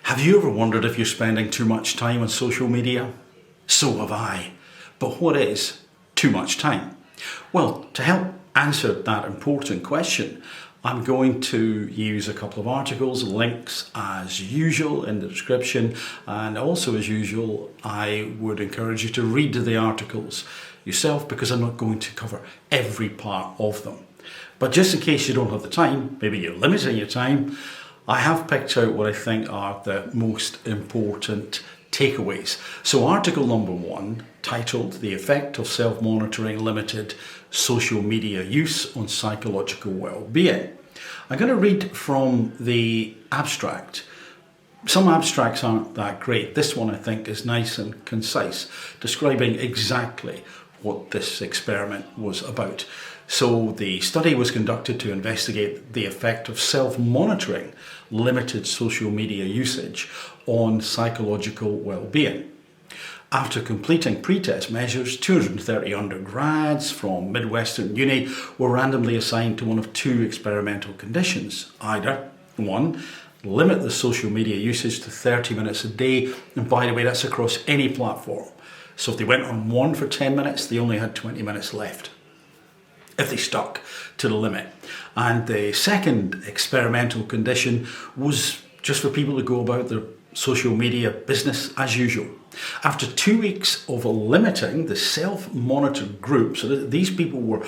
Have you ever wondered if you're spending too much time on social media? So have I. But what is too much time? Well, to help answer that important question, I'm going to use a couple of articles, links as usual in the description, and also as usual, I would encourage you to read the articles yourself because I'm not going to cover every part of them. But just in case you don't have the time, maybe you're limiting your time, I have picked out what I think are the most important takeaways. So article number 1, titled "The Effect of Self-Monitoring Limited Social Media Use on Psychological Well-Being." I'm going to read from the abstract. Some abstracts aren't that great. This one I think is nice and concise, describing exactly what this experiment was about. So the study was conducted to investigate the effect of self-monitoring limited social media usage on psychological well-being. After completing pre-test measures, 230 undergrads from Midwestern Uni were randomly assigned to one of two experimental conditions. Either, 1, limit the social media usage to 30 minutes a day, and by the way, that's across any platform. So if they went on one for 10 minutes, they only had 20 minutes left, if they stuck to the limit. And the second experimental condition was just for people to go about their social media business as usual. After 2 weeks of limiting the self-monitored group, so that these people were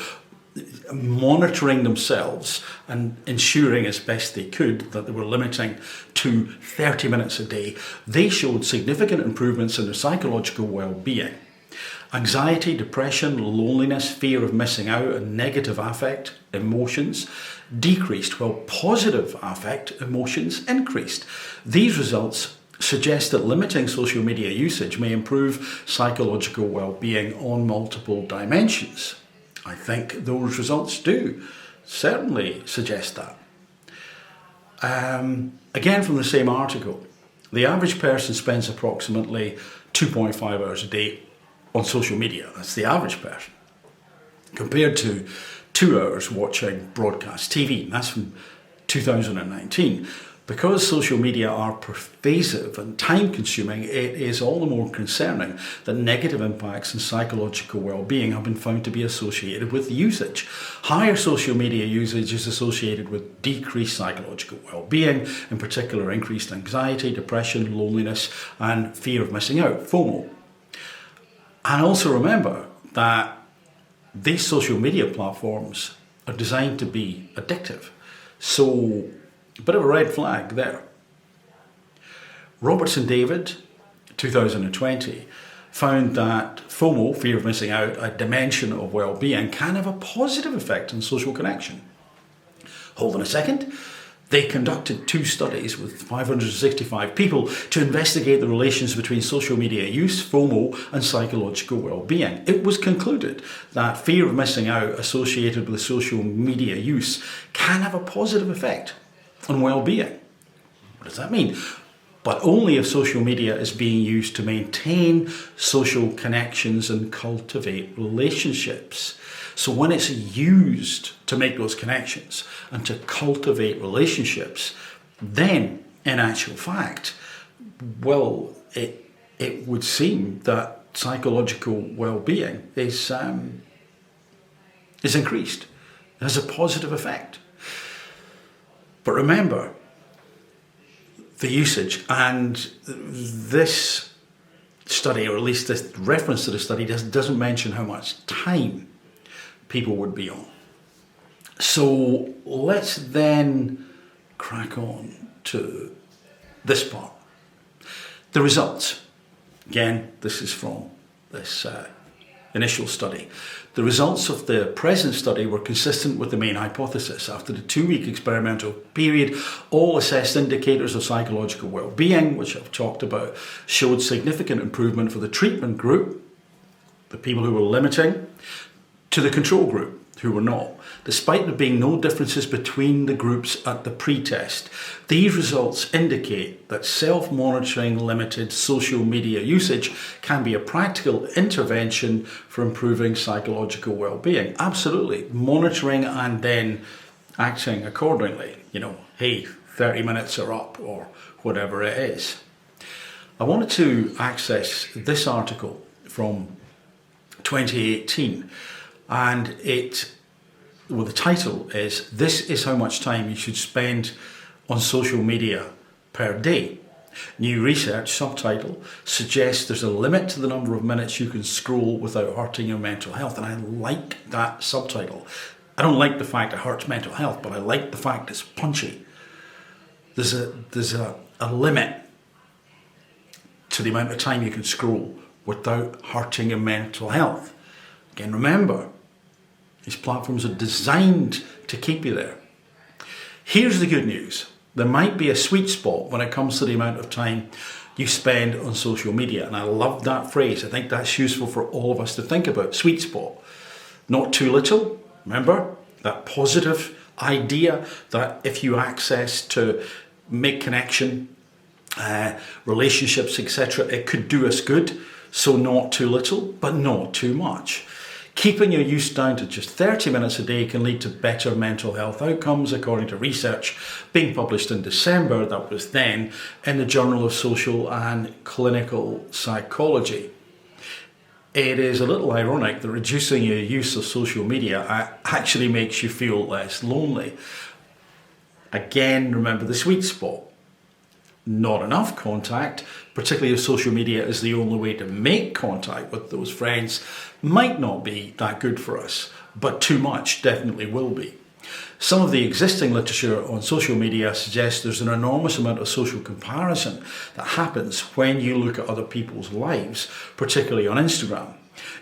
monitoring themselves and ensuring as best they could that they were limiting to 30 minutes a day, they showed significant improvements in their psychological well-being. Anxiety, depression, loneliness, fear of missing out, and negative affect emotions decreased while positive affect emotions increased. These results suggest that limiting social media usage may improve psychological well-being on multiple dimensions. I think those results do certainly suggest that. Again, from the same article, the average person spends approximately 2.5 hours a day on social media. That's the average person, compared to 2 hours watching broadcast TV. That's from 2019. Because social media are pervasive and time-consuming, it is all the more concerning that negative impacts on psychological well-being have been found to be associated with usage. Higher social media usage is associated with decreased psychological well-being, in particular increased anxiety, depression, loneliness, and fear of missing out, FOMO. And also remember that these social media platforms are designed to be addictive. So, a bit of a red flag there. Robertson David, 2020, found that FOMO, fear of missing out, a dimension of well-being, can have a positive effect on social connection. Hold on a second. They conducted 2 studies with 565 people to investigate the relations between social media use, FOMO, and psychological well-being. It was concluded that fear of missing out associated with social media use can have a positive effect on well-being. What does that mean? But only if social media is being used to maintain social connections and cultivate relationships. So when it's used to make those connections and to cultivate relationships, then in actual fact, well, it would seem that psychological well-being is increased. It has a positive effect. But remember, the usage, and this study, or at least this reference to the study, doesn't mention how much time people would be on. So let's then crack on to this part. The results. Again, this is from this initial study. The results of the present study were consistent with the main hypothesis. After the 2-week experimental period, all assessed indicators of psychological well-being, which I've talked about, showed significant improvement for the treatment group, the people who were limiting, to the control group, who were not, despite there being no differences between the groups at the pre-test. These results indicate that self-monitoring limited social media usage can be a practical intervention for improving psychological well-being. Absolutely, monitoring and then acting accordingly. Hey, 30 minutes are up or whatever it is. I wanted to access this article from 2018, and the title is "This is how much time you should spend on social media per day." New research, subtitle, suggests there's a limit to the number of minutes you can scroll without hurting your mental health, and I like that subtitle. I don't like the fact it hurts mental health, but I like the fact it's punchy. There's a limit to the amount of time you can scroll without hurting your mental health. Again, remember, these platforms are designed to keep you there. Here's the good news. There might be a sweet spot when it comes to the amount of time you spend on social media. And I love that phrase. I think that's useful for all of us to think about. Sweet spot. Not too little. Remember that positive idea that if you access to make connection, relationships, etc., it could do us good. So not too little, but not too much. Keeping your use down to just 30 minutes a day can lead to better mental health outcomes, according to research being published in December, that was then, in the Journal of Social and Clinical Psychology. It is a little ironic that reducing your use of social media actually makes you feel less lonely. Again, remember the sweet spot. Not enough contact, particularly if social media is the only way to make contact with those friends, might not be that good for us, but too much definitely will be. Some of the existing literature on social media suggests there's an enormous amount of social comparison that happens when you look at other people's lives, particularly on Instagram.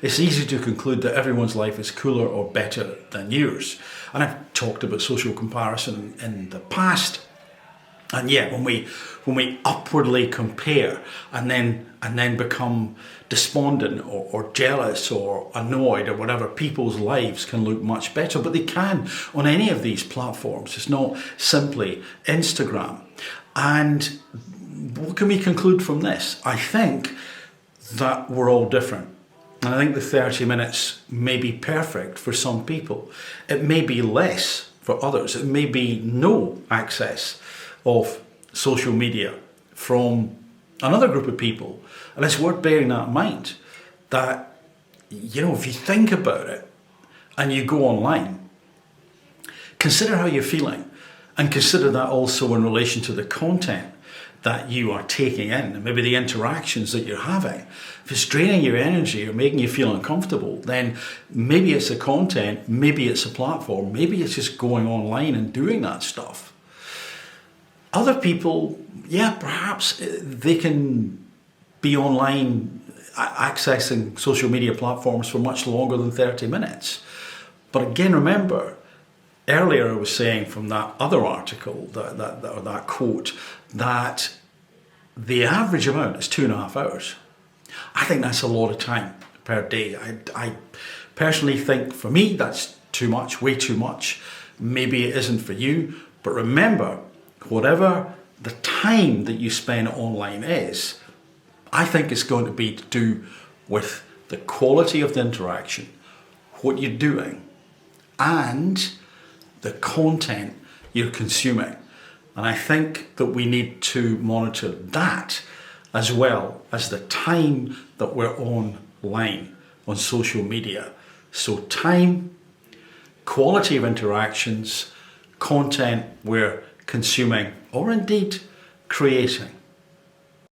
It's easy to conclude that everyone's life is cooler or better than yours. And I've talked about social comparison in the past. And yet, when we upwardly compare and then become despondent or jealous or annoyed or whatever, people's lives can look much better. But they can on any of these platforms. It's not simply Instagram. And what can we conclude from this? I think that we're all different. And I think the 30 minutes may be perfect for some people. It may be less for others. It may be no access of social media from another group of people. And it's worth bearing that in mind, that, if you think about it and you go online, consider how you're feeling, and consider that also in relation to the content that you are taking in, and maybe the interactions that you're having. If it's draining your energy or making you feel uncomfortable, then maybe it's the content, maybe it's a platform, maybe it's just going online and doing that stuff. Other people, perhaps they can be online accessing social media platforms for much longer than 30 minutes. But again, remember, earlier I was saying from that other article, that quote, that the average amount is 2.5 hours. I think that's a lot of time per day. I personally think for me that's too much, way too much. Maybe it isn't for you, but remember, whatever the time that you spend online is, I think it's going to be to do with the quality of the interaction, what you're doing, and the content you're consuming. And I think that we need to monitor that as well as the time that we're online on social media. So time, quality of interactions, content we're consuming, or indeed creating.